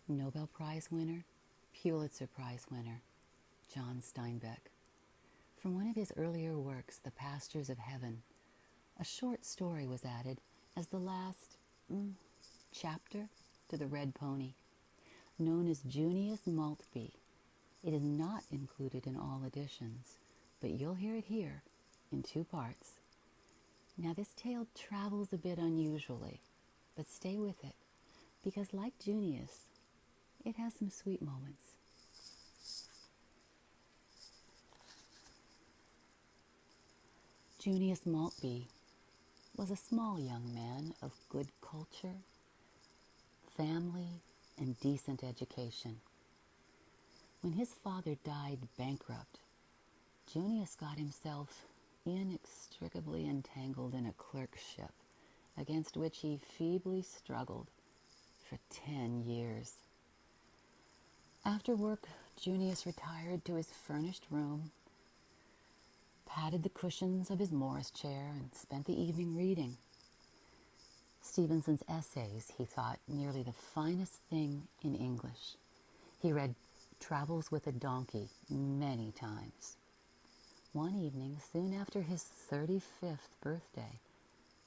Nobel Prize winner, Pulitzer Prize winner, John Steinbeck. From one of his earlier works, The Pastures of Heaven, a short story was added as the last chapter to The Red Pony, known as Junius Maltby. It is not included in all editions, but you'll hear it here in 2 parts. Now this tale travels a bit unusually, but stay with it, because like Junius, it has some sweet moments. Junius Maltby was a small young man of good culture, family, and decent education. When his father died bankrupt, Junius got himself inextricably entangled in a clerkship against which he feebly struggled for 10 years. After work, Junius retired to his furnished room, patted the cushions of his Morris chair, and spent the evening reading. Stevenson's essays, he thought, nearly the finest thing in English. He read Travels with a Donkey many times. One evening, soon after his 35th birthday,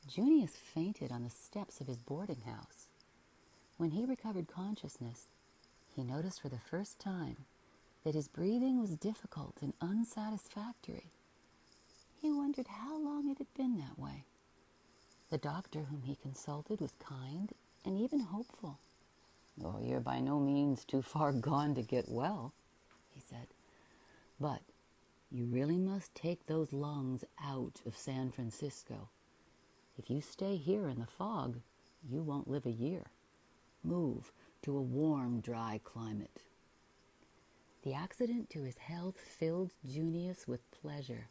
Junius fainted on the steps of his boarding house. When he recovered consciousness, he noticed for the first time that his breathing was difficult and unsatisfactory. He wondered how long it had been that way. The doctor whom he consulted was kind and even hopeful. "Oh, you're by no means too far gone to get well," he said. "But you really must take those lungs out of San Francisco. If you stay here in the fog, you won't live a year. Move to a warm, dry climate." The accident to his health filled Junius with pleasure,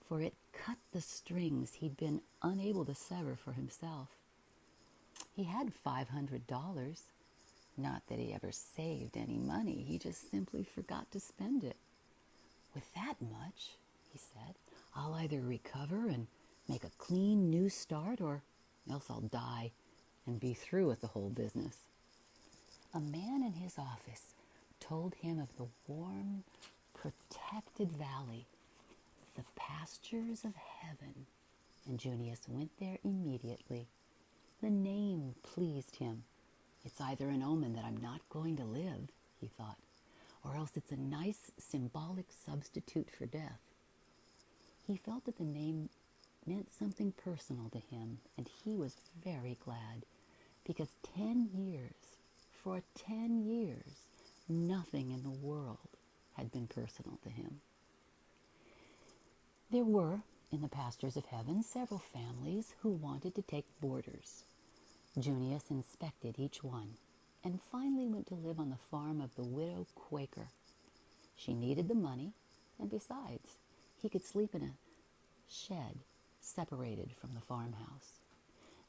for it cut the strings he'd been unable to sever for himself. He had $500. Not that he ever saved any money, he just simply forgot to spend it. "With that much," he said, "I'll either recover and make a clean new start, or else I'll die and be through with the whole business." A man in his office told him of the warm, protected valley, the pastures of heaven, and Junius went there immediately. The name pleased him. "It's either an omen that I'm not going to live," he thought, "or else it's a nice symbolic substitute for death." He felt that the name meant something personal to him, and he was very glad, because for 10 years, nothing in the world had been personal to him. There were, in the pastures of heaven, several families who wanted to take boarders. Junius inspected each one, and finally went to live on the farm of the widow Quaker. She needed the money, and besides, he could sleep in a shed separated from the farmhouse.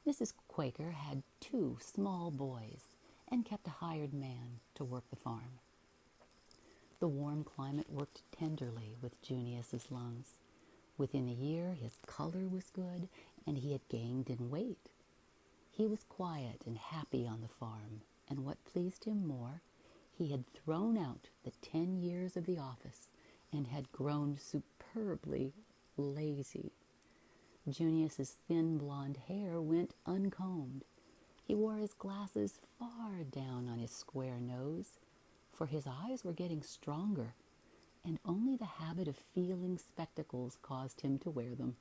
Mrs. Quaker had 2 small boys and kept a hired man to work the farm. The warm climate worked tenderly with Junius's lungs. Within a year, his color was good, and he had gained in weight. He was quiet and happy on the farm, and what pleased him more, he had thrown out the 10 years of the office and had grown superbly lazy. Junius's thin blonde hair went uncombed. He wore his glasses far down on his square nose, for his eyes were getting stronger, and only the habit of feeling spectacles caused him to wear them.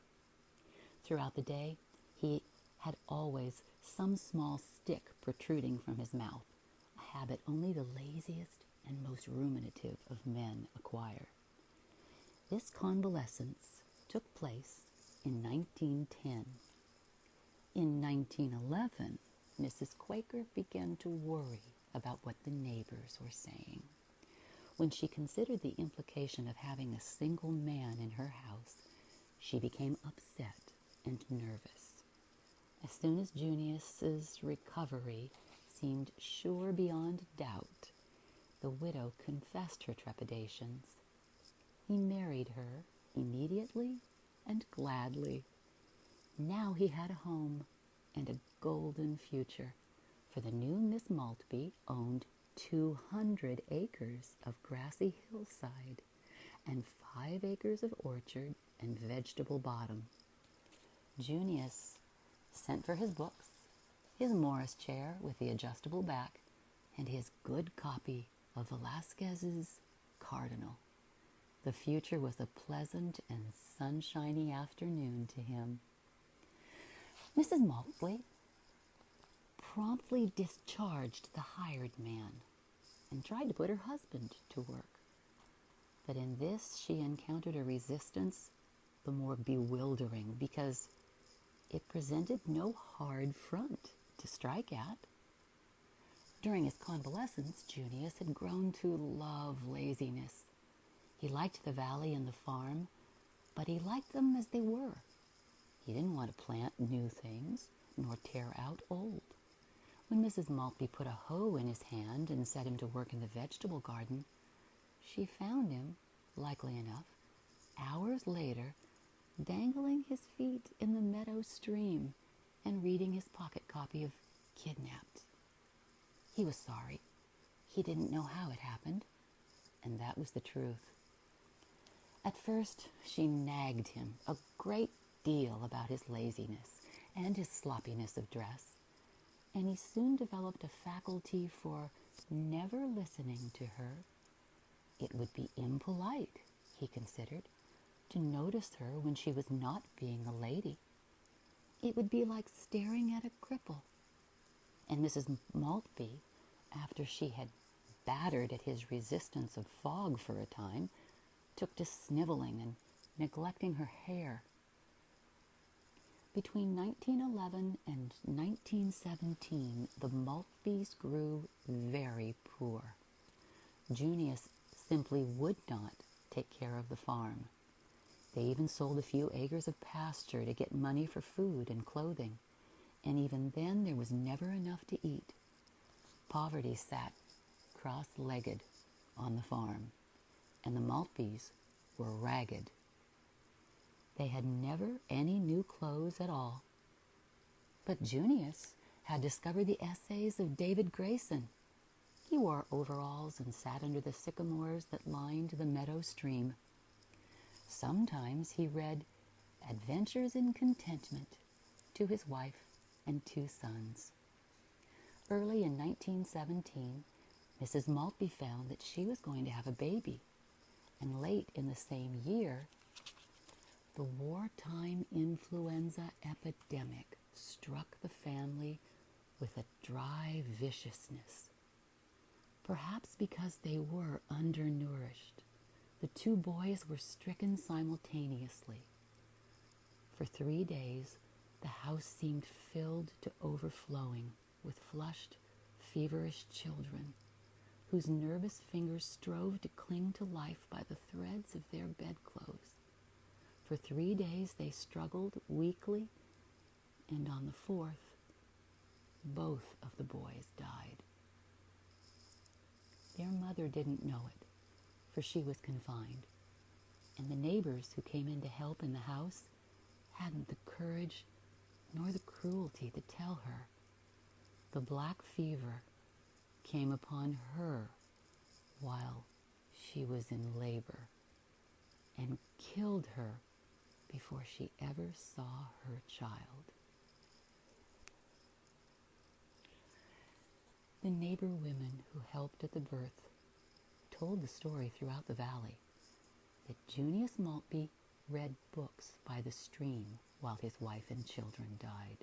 Throughout the day, he had always some small stick protruding from his mouth, a habit only the laziest and most ruminative of men acquire. This convalescence took place in 1910. In 1911, Mrs. Quaker began to worry about what the neighbors were saying. When she considered the implication of having a single man in her house, she became upset and nervous. As soon as Junius's recovery seemed sure beyond doubt, the widow confessed her trepidations. He married her immediately and gladly. Now he had a home and a golden future, for the new Miss Maltby owned 200 acres of grassy hillside and 5 acres of orchard and vegetable bottom. Junius sent for his books, his Morris chair with the adjustable back, and his good copy of Velázquez's Cardinal. The future was a pleasant and sunshiny afternoon to him. Mrs. Maltby promptly discharged the hired man and tried to put her husband to work. But in this she encountered a resistance the more bewildering because it presented no hard front to strike at. During his convalescence, Junius had grown to love laziness. He liked the valley and the farm, but he liked them as they were. He didn't want to plant new things, nor tear out old. When Mrs. Maltby put a hoe in his hand and set him to work in the vegetable garden, she found him, likely enough, hours later, dangling his feet in the meadow stream and reading his pocket copy of Kidnapped. He was sorry. He didn't know how it happened, and that was the truth. At first, she nagged him a great deal about his laziness and his sloppiness of dress, and he soon developed a faculty for never listening to her. It would be impolite, he considered, to notice her when she was not being a lady. It would be like staring at a cripple. And Mrs. Maltby, after she had battered at his resistance of fog for a time, took to sniveling and neglecting her hair. Between 1911 and 1917, the Maltbys grew very poor. Junius simply would not take care of the farm. They even sold a few acres of pasture to get money for food and clothing, and even then there was never enough to eat. Poverty sat cross-legged on the farm, and the Maltbys were ragged. They had never any new clothes at all. But Junius had discovered the essays of David Grayson. He wore overalls and sat under the sycamores that lined the meadow stream. Sometimes he read Adventures in Contentment to his wife and 2 sons. Early in 1917, Mrs. Maltby found that she was going to have a baby, and late in the same year, the wartime influenza epidemic struck the family with a dry viciousness. Perhaps because they were undernourished, the 2 boys were stricken simultaneously. For 3 days, the house seemed filled to overflowing with flushed, feverish children, whose nervous fingers strove to cling to life by the threads of their bedclothes. For 3 days they struggled weakly, and on the 4th, both of the boys died. Their mother didn't know it, for she was confined, and the neighbors who came in to help in the house hadn't the courage nor the cruelty to tell her. The black fever came upon her while she was in labor and killed her before she ever saw her child. The neighbor women who helped at the birth told the story throughout the valley that Junius Maltby read books by the stream while his wife and children died.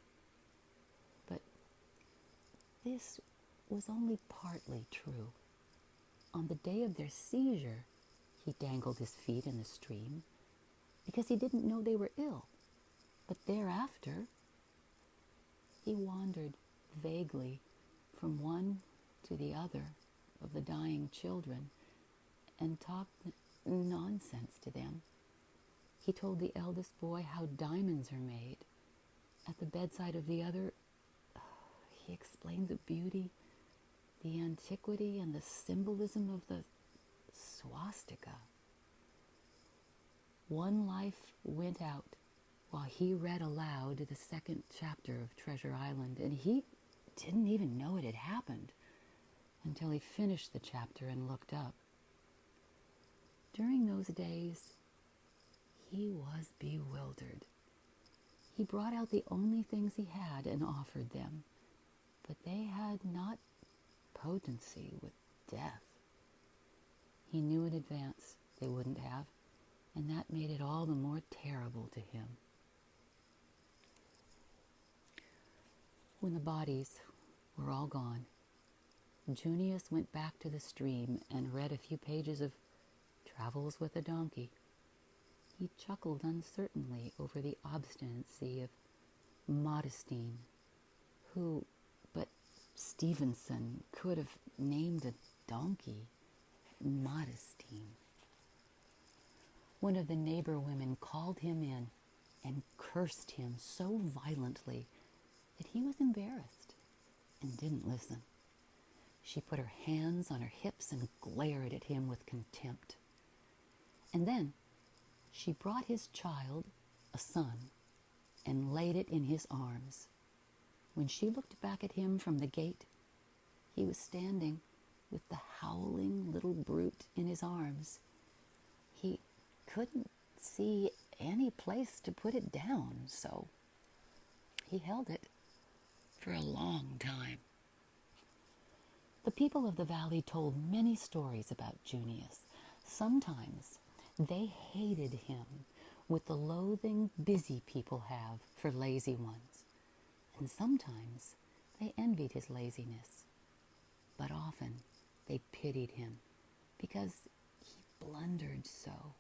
But this was only partly true. On the day of their seizure, he dangled his feet in the stream because he didn't know they were ill. But thereafter, he wandered vaguely from one to the other of the dying children and talked nonsense to them. He told the eldest boy how diamonds are made. At the bedside of the other, he explained the beauty, the antiquity, and the symbolism of the swastika. One life went out while he read aloud the 2nd chapter of Treasure Island, and he didn't even know it had happened. until he finished the chapter and looked up. During those days, he was bewildered. He brought out the only things he had and offered them, but they had not potency with death. He knew in advance they wouldn't have, and that made it all the more terrible to him. When the bodies were all gone, Junius went back to the stream and read a few pages of Travels with a Donkey. He chuckled uncertainly over the obstinacy of Modestine, who, but Stevenson could have named a donkey Modestine. One of the neighbor women called him in and cursed him so violently that he was embarrassed and didn't listen. She put her hands on her hips and glared at him with contempt. And then she brought his child, a son, and laid it in his arms. When she looked back at him from the gate, he was standing with the howling little brute in his arms. He couldn't see any place to put it down, so he held it for a long time. The people of the valley told many stories about Junius. Sometimes they hated him with the loathing busy people have for lazy ones, and sometimes they envied his laziness. But often they pitied him because he blundered so.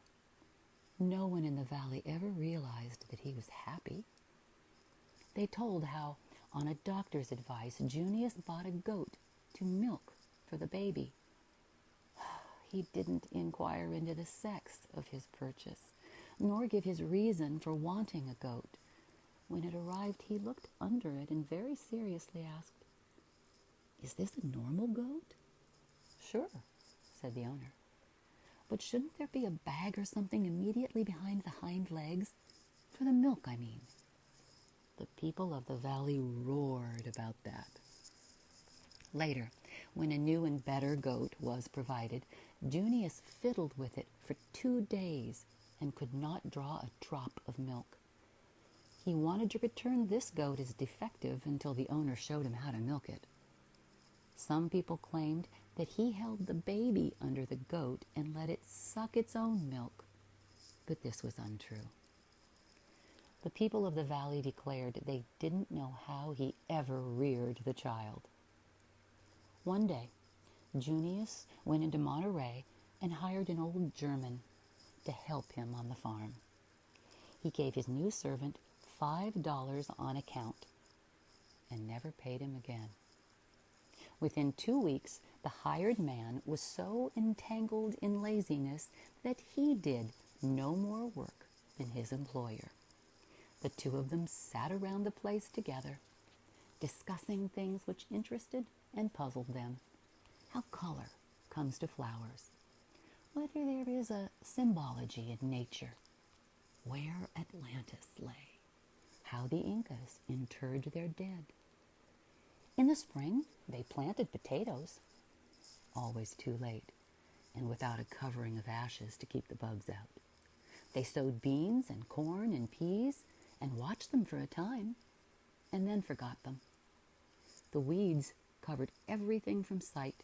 No one in the valley ever realized that he was happy. They told how, on a doctor's advice, Junius bought a goat to milk for the baby. He didn't inquire into the sex of his purchase, nor give his reason for wanting a goat. When it arrived, he looked under it and very seriously asked, "Is this a normal goat?" "Sure," said the owner. "But shouldn't there be a bag or something immediately behind the hind legs? For the milk, I mean." The people of the valley roared about that. Later, when a new and better goat was provided, Junius fiddled with it for 2 days and could not draw a drop of milk. He wanted to return this goat as defective until the owner showed him how to milk it. Some people claimed that he held the baby under the goat and let it suck its own milk, but this was untrue. The people of the valley declared they didn't know how he ever reared the child. One day, Junius went into Monterey and hired an old German to help him on the farm. He gave his new servant $5 on account and never paid him again. Within 2 weeks, the hired man was so entangled in laziness that he did no more work than his employer. The two of them sat around the place together, discussing things which interested and puzzled them. How color comes to flowers, whether there is a symbology in nature, where Atlantis lay, how the Incas interred their dead. In the spring, they planted potatoes, always too late, and without a covering of ashes to keep the bugs out. They sowed beans and corn and peas and watched them for a time, and then forgot them. The weeds covered everything from sight.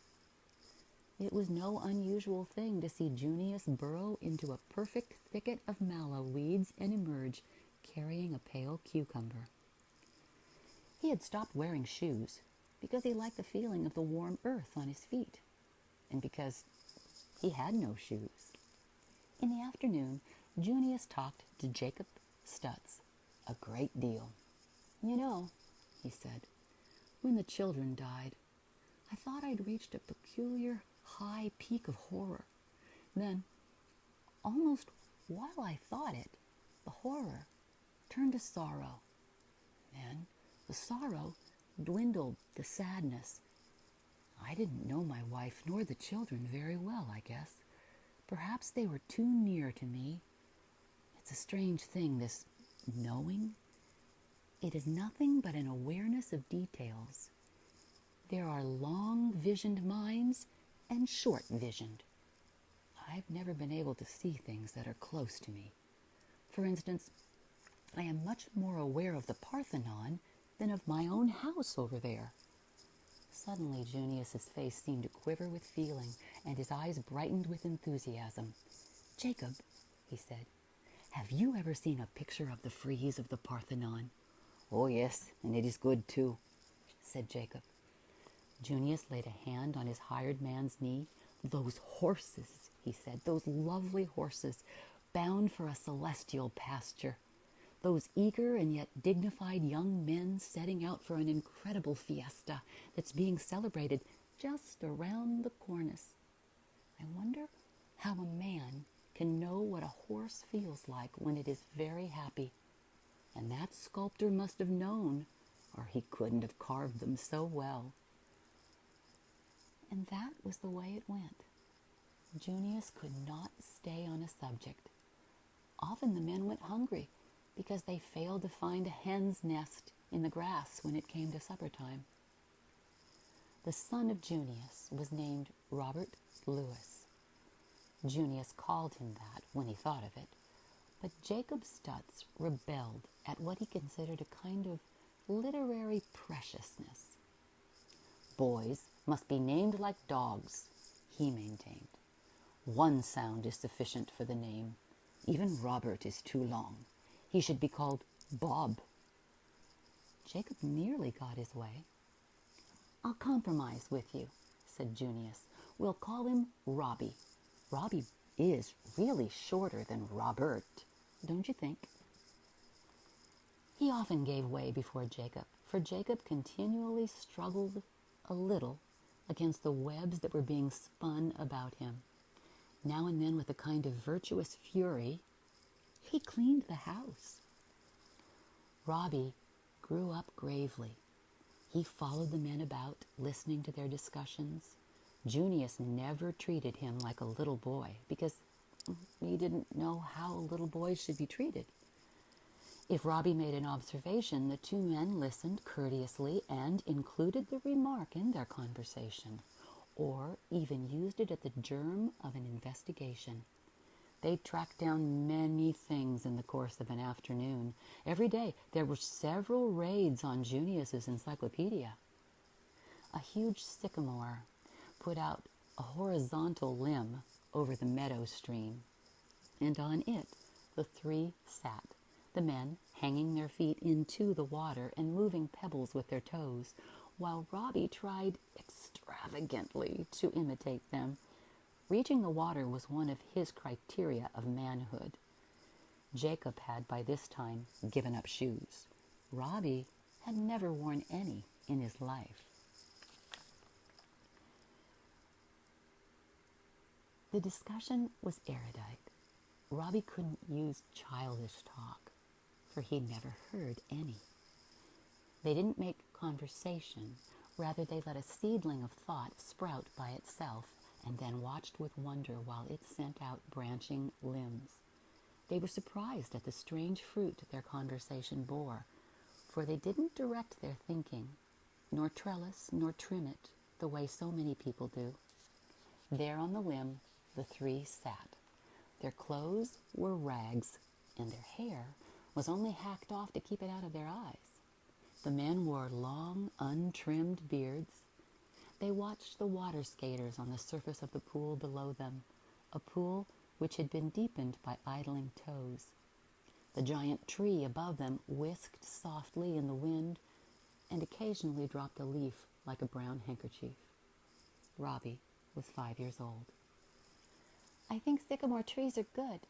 It was no unusual thing to see Junius burrow into a perfect thicket of mallow weeds and emerge carrying a pale cucumber. He had stopped wearing shoes because he liked the feeling of the warm earth on his feet, and because he had no shoes. In the afternoon, Junius talked to Jacob Stutz a great deal. "You know," he said, "when the children died, I thought I'd reached a peculiar high peak of horror. Then, almost while I thought it, the horror turned to sorrow. Then the sorrow dwindled to sadness. I didn't know my wife nor the children very well, I guess. Perhaps they were too near to me. It's a strange thing, this knowing. It is nothing but an awareness of details. There are long-visioned minds and short-visioned. I've never been able to see things that are close to me. For instance, I am much more aware of the Parthenon than of my own house over there." Suddenly, Junius's face seemed to quiver with feeling, and his eyes brightened with enthusiasm. "Jacob," he said, "have you ever seen a picture of the frieze of the Parthenon?" "Oh, yes, and it is good, too," said Jacob. Junius laid a hand on his hired man's knee. "Those horses," he said, "those lovely horses, bound for a celestial pasture. Those eager and yet dignified young men setting out for an incredible fiesta that's being celebrated just around the cornice. I wonder how a man can know what a horse feels like when it is very happy. And that sculptor must have known, or he couldn't have carved them so well." And that was the way it went. Junius could not stay on a subject. Often the men went hungry because they failed to find a hen's nest in the grass when it came to supper time. The son of Junius was named Robert Louis. Junius called him that when he thought of it, but Jacob Stutz rebelled at what he considered a kind of literary preciousness. "Boys must be named like dogs," he maintained. "One sound is sufficient for the name. Even Robert is too long. He should be called Bob." Jacob nearly got his way. "I'll compromise with you," said Junius. "We'll call him Robbie. Robbie is really shorter than Robert, don't you think?" He often gave way before Jacob, for Jacob continually struggled a little against the webs that were being spun about him. Now and then, with a kind of virtuous fury, he cleaned the house. Robbie grew up gravely. He followed the men about, listening to their discussions. Junius never treated him like a little boy because he didn't know how little boys should be treated. If Robbie made an observation, the two men listened courteously and included the remark in their conversation, or even used it at the germ of an investigation. They tracked down many things in the course of an afternoon. Every day there were several raids on Junius's encyclopedia. A huge sycamore put out a horizontal limb over the meadow stream, and on it the three sat, the men hanging their feet into the water and moving pebbles with their toes, while Robbie tried extravagantly to imitate them. Reaching the water was one of his criteria of manhood. Jacob had by this time given up shoes. Robbie had never worn any in his life. The discussion was erudite. Robbie couldn't use childish talk, for he'd never heard any. They didn't make conversation. Rather, they let a seedling of thought sprout by itself, and then watched with wonder while it sent out branching limbs. They were surprised at the strange fruit their conversation bore, for they didn't direct their thinking, nor trellis nor trim it the way so many people do. There on the limb the three sat. Their clothes were rags, and their hair was only hacked off to keep it out of their eyes. The men wore long, untrimmed beards. They watched the water skaters on the surface of the pool below them, a pool which had been deepened by idling toes. The giant tree above them whisked softly in the wind and occasionally dropped a leaf like a brown handkerchief. Robbie was 5 years old. "I think sycamore trees are good,"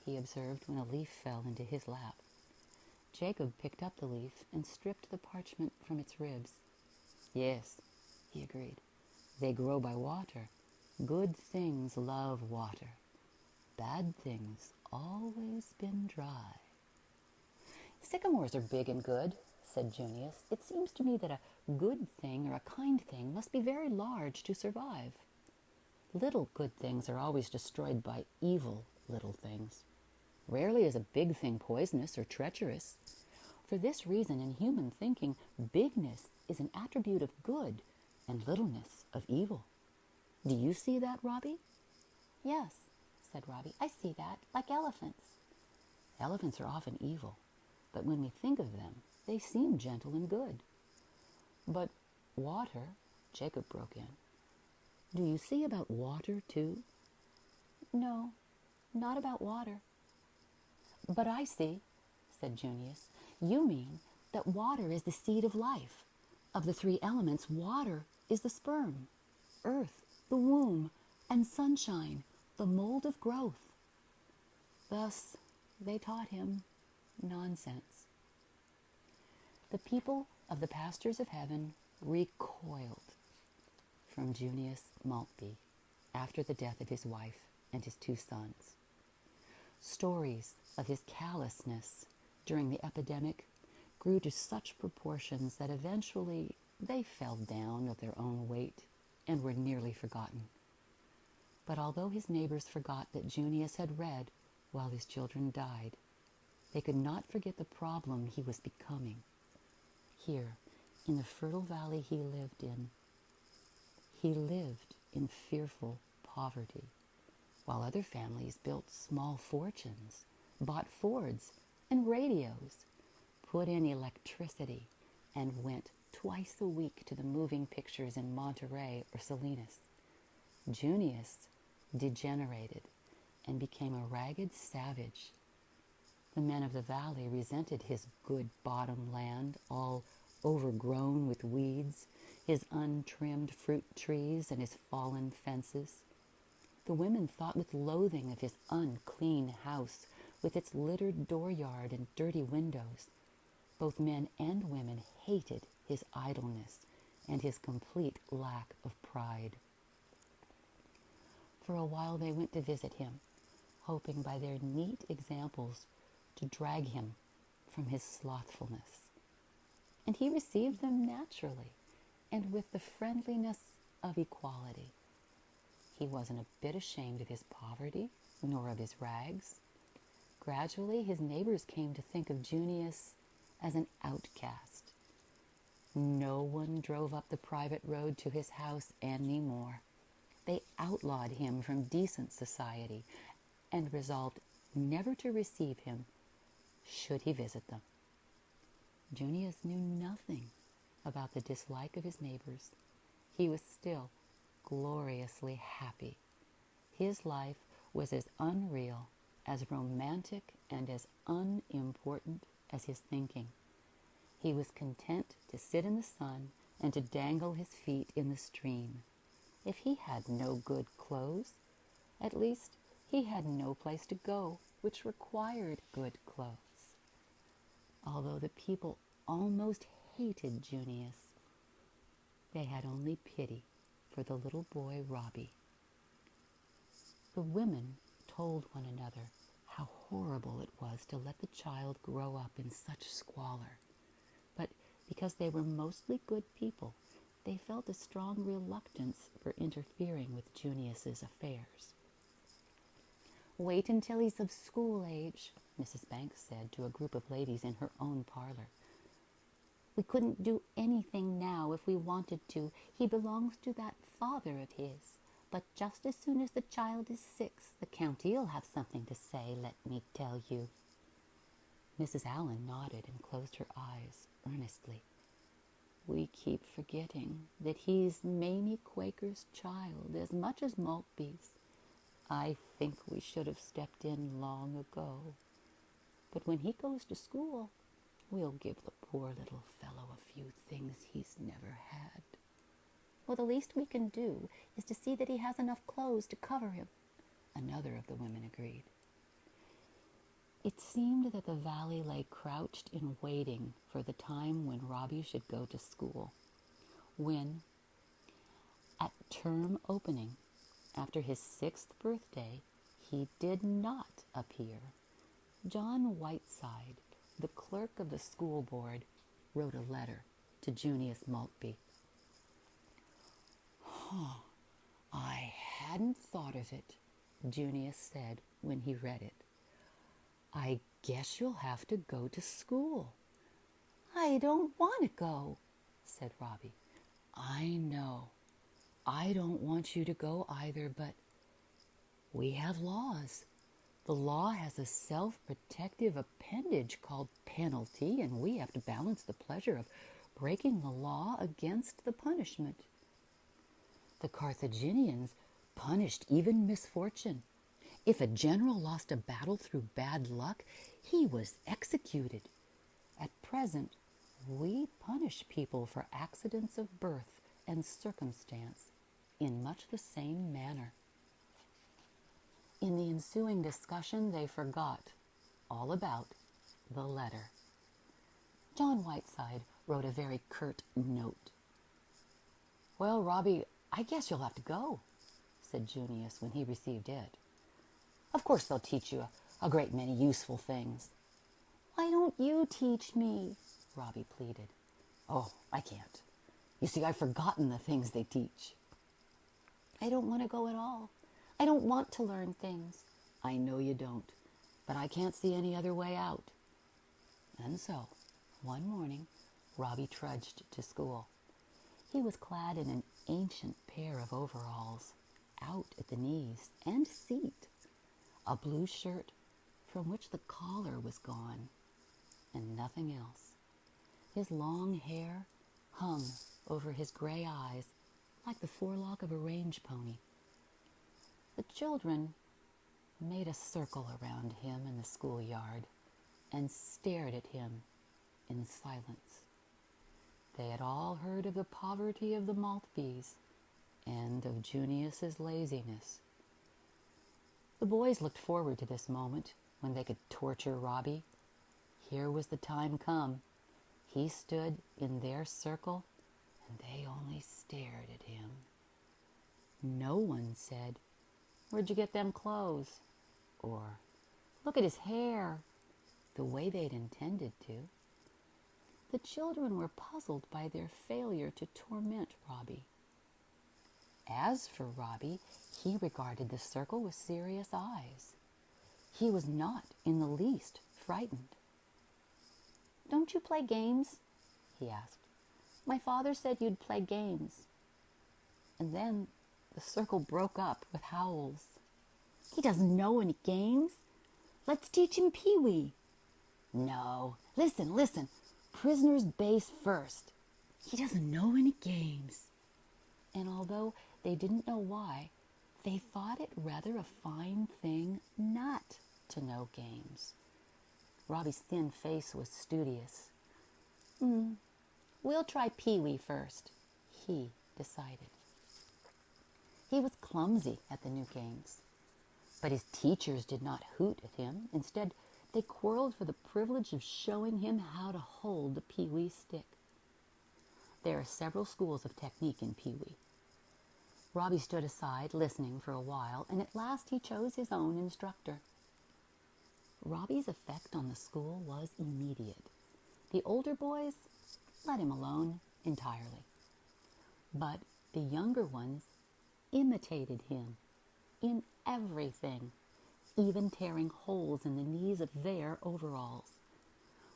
he observed when a leaf fell into his lap. Jacob picked up the leaf and stripped the parchment from its ribs. "Yes," he agreed. "They grow by water. Good things love water. Bad things always been dry." "Sycamores are big and good," said Junius. "It seems to me that a good thing or a kind thing must be very large to survive. Little good things are always destroyed by evil little things. Rarely is a big thing poisonous or treacherous. For this reason, in human thinking, bigness is an attribute of good, and littleness of evil. Do you see that, Robbie?" "Yes," said Robbie, "I see that, like elephants." "Elephants are often evil, but when we think of them, they seem gentle and good." "But water," Jacob broke in. "Do you see about water, too?" "No, not about water." "But I see," said Junius. "You mean that water is the seed of life. Of the three elements, water is the sperm, earth, the womb, and sunshine, the mold of growth." Thus they taught him nonsense. The people of the pastures of heaven recoiled from Junius Maltby after the death of his wife and his 2 sons. Stories of his callousness during the epidemic grew to such proportions that eventually they fell down of their own weight and were nearly forgotten. But although his neighbors forgot that Junius had read while his children died, they could not forget the problem he was becoming. Here, in the fertile valley he lived in fearful poverty, while other families built small fortunes, bought Fords and radios, put in electricity, and went twice a week to the moving pictures in Monterey or Salinas. Junius degenerated and became a ragged savage. The men of the valley resented his good bottom land, all overgrown with weeds, his untrimmed fruit trees, and his fallen fences. The women thought with loathing of his unclean house, with its littered dooryard and dirty windows. Both men and women hated his idleness and his complete lack of pride. For a while they went to visit him, hoping by their neat examples to drag him from his slothfulness. And he received them naturally and with the friendliness of equality. He wasn't a bit ashamed of his poverty, nor of his rags. Gradually, his neighbors came to think of Junius as an outcast. No one drove up the private road to his house anymore. They outlawed him from decent society and resolved never to receive him should he visit them. Junius knew nothing about the dislike of his neighbors. He was still gloriously happy. His life was as unreal, as romantic, and as unimportant as his thinking. He was content to sit in the sun and to dangle his feet in the stream. If he had no good clothes, at least he had no place to go which required good clothes. Although the people almost hated Junius, they had only pity for the little boy Robbie. The women told one another how horrible it was to let the child grow up in such squalor. But because they were mostly good people, they felt a strong reluctance for interfering with Junius's affairs. "Wait until he's of school age," Mrs. Banks said to a group of ladies in her own parlor. "We couldn't do anything now if we wanted to. He belongs to that father of his. But just as soon as the child is 6, the county'll have something to say, let me tell you." Mrs. Allen nodded and closed her eyes earnestly. "We keep forgetting that he's Mamie Quaker's child as much as Maltby's. I think we should have stepped in long ago. But when he goes to school, we'll give the poor little fellow a few things he's never had." "Well, the least we can do is to see that he has enough clothes to cover him," another of the women agreed. It seemed that the valley lay crouched in waiting for the time when Robbie should go to school. When, at term opening, after his 6th birthday, he did not appear, John Whiteside, the clerk of the school board, wrote a letter to Junius Maltby. "I hadn't thought of it," Junius said when he read it. "I guess you'll have to go to school." "I don't want to go," said Robbie. I know. I don't want you to go either, but we have laws. The law has a self-protective appendage called penalty, and we have to balance the pleasure of breaking the law against the punishment. The Carthaginians punished even misfortune. If a general lost a battle through bad luck, he was executed. At present, we punish people for accidents of birth and circumstance in much the same manner. In the ensuing discussion, they forgot all about the letter. John Whiteside wrote a very curt note. "Well, Robbie, I guess you'll have to go," said Junius when he received it. "Of course they'll teach you a great many useful things." Why don't you teach me? Robbie pleaded. "Oh, I can't. You see, I've forgotten the things they teach." I don't want to go at all. I don't want to learn things. "I know you don't, but I can't see any other way out." And so, one morning, Robbie trudged to school. He was clad in an ancient pair of overalls, out at the knees and seat, a blue shirt from which the collar was gone, and nothing else. His long hair hung over his gray eyes like the forelock of a range pony. The children made a circle around him in the schoolyard and stared at him in silence. They had all heard of the poverty of the Maltbys and of Junius's laziness. The boys looked forward to this moment when they could torture Robbie. Here was the time come. He stood in their circle, and they only stared at him. No one said, "Where'd you get them clothes?" or "Look at his hair," the way they'd intended to. The children were puzzled by their failure to torment Robbie. As for Robbie, he regarded the circle with serious eyes. He was not in the least frightened. "Don't you play games?" he asked. "My father said you'd play games." And then the circle broke up with howls. "He doesn't know any games. Let's teach him Pee-wee." "No, listen. Prisoner's base first. He doesn't know any games." And although they didn't know why, they thought it rather a fine thing not to know games. Robbie's thin face was studious. We'll try Pee-wee first," he decided. He was clumsy at the new games, but his teachers did not hoot at him. Instead, they quarreled for the privilege of showing him how to hold the Pee-wee stick. There are several schools of technique in Pee-wee. Robbie stood aside, listening for a while, and at last he chose his own instructor. Robbie's effect on the school was immediate. The older boys let him alone entirely. But the younger ones imitated him in everything, even tearing holes in the knees of their overalls.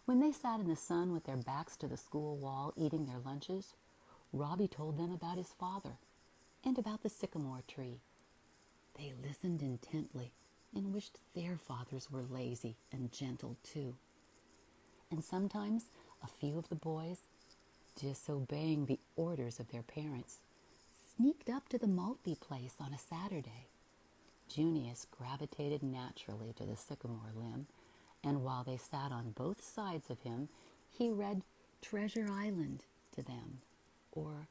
When they sat in the sun with their backs to the school wall eating their lunches, Robbie told them about his father and about the sycamore tree. They listened intently and wished their fathers were lazy and gentle too. And sometimes a few of the boys, disobeying the orders of their parents, sneaked up to the Maltby place on a Saturday. Junius gravitated naturally to the sycamore limb, and while they sat on both sides of him, he read Treasure Island to them, or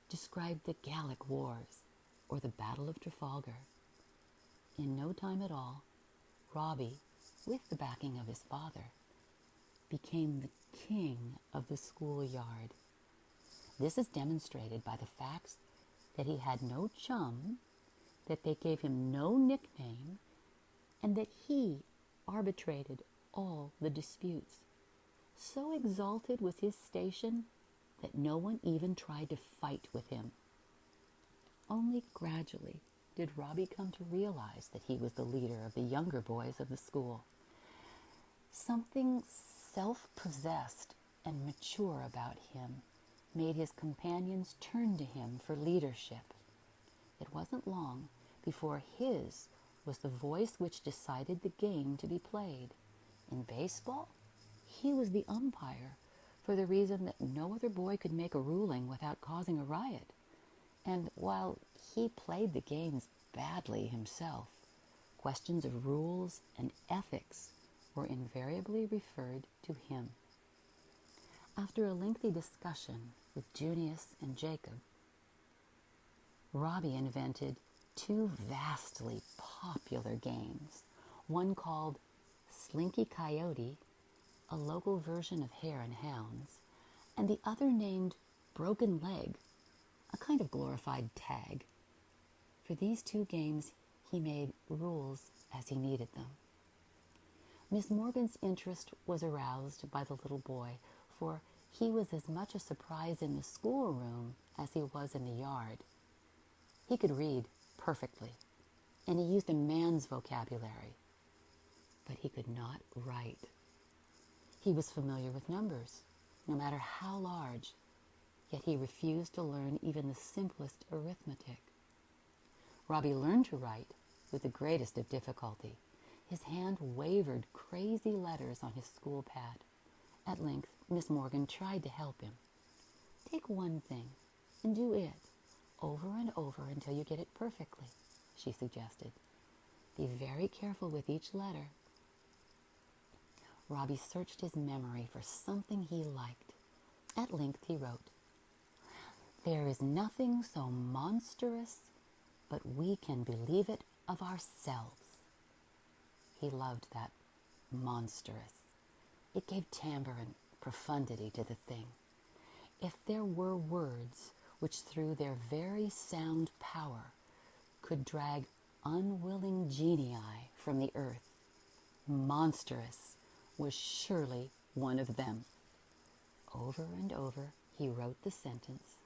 described the Gallic Wars, or the Battle of Trafalgar. In no time at all, Robbie, with the backing of his father, became the king of the schoolyard. This is demonstrated by the facts that he had no chum, that they gave him no nickname, and that he arbitrated all the disputes. So exalted was his station that no one even tried to fight with him. Only gradually did Robbie come to realize that he was the leader of the younger boys of the school. Something self-possessed and mature about him made his companions turn to him for leadership. It wasn't long before his was the voice which decided the game to be played. In baseball, he was the umpire, for the reason that no other boy could make a ruling without causing a riot. And while he played the games badly himself, questions of rules and ethics were invariably referred to him. After a lengthy discussion with Junius and Jacob, Robbie invented two vastly popular games, one called Slinky Coyote, a local version of Hare and Hounds, and the other named Broken Leg, a kind of glorified tag. For these two games, he made rules as he needed them. Miss Morgan's interest was aroused by the little boy, for he was as much a surprise in the schoolroom as he was in the yard. He could read perfectly, and he used a man's vocabulary, but he could not write. He was familiar with numbers, no matter how large, yet he refused to learn even the simplest arithmetic. Robbie learned to write with the greatest of difficulty. His hand wavered crazy letters on his school pad. At length, Miss Morgan tried to help him. "Take one thing and do it over and over until you get it perfectly," she suggested. "Be very careful with each letter." Robbie searched his memory for something he liked. At length he wrote, "There is nothing so monstrous but we can believe it of ourselves." He loved that monstrous. It gave timbre and profundity to the thing. If there were words which through their very sound power could drag unwilling genii from the earth, monstrous was surely one of them. Over and over he wrote the sentence,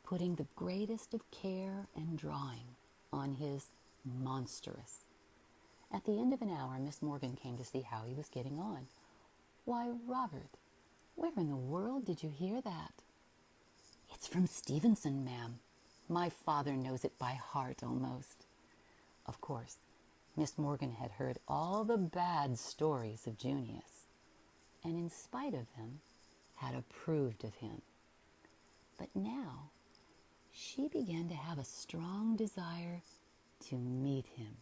putting the greatest of care and drawing on his monstrous. At the end of an hour, Miss Morgan came to see how he was getting on. "Why, Robert, where in the world did you hear that?" "It's from Stevenson, ma'am. My father knows it by heart almost." Of course, Miss Morgan had heard all the bad stories of Junius, and in spite of them, had approved of him. But now she began to have a strong desire to meet him.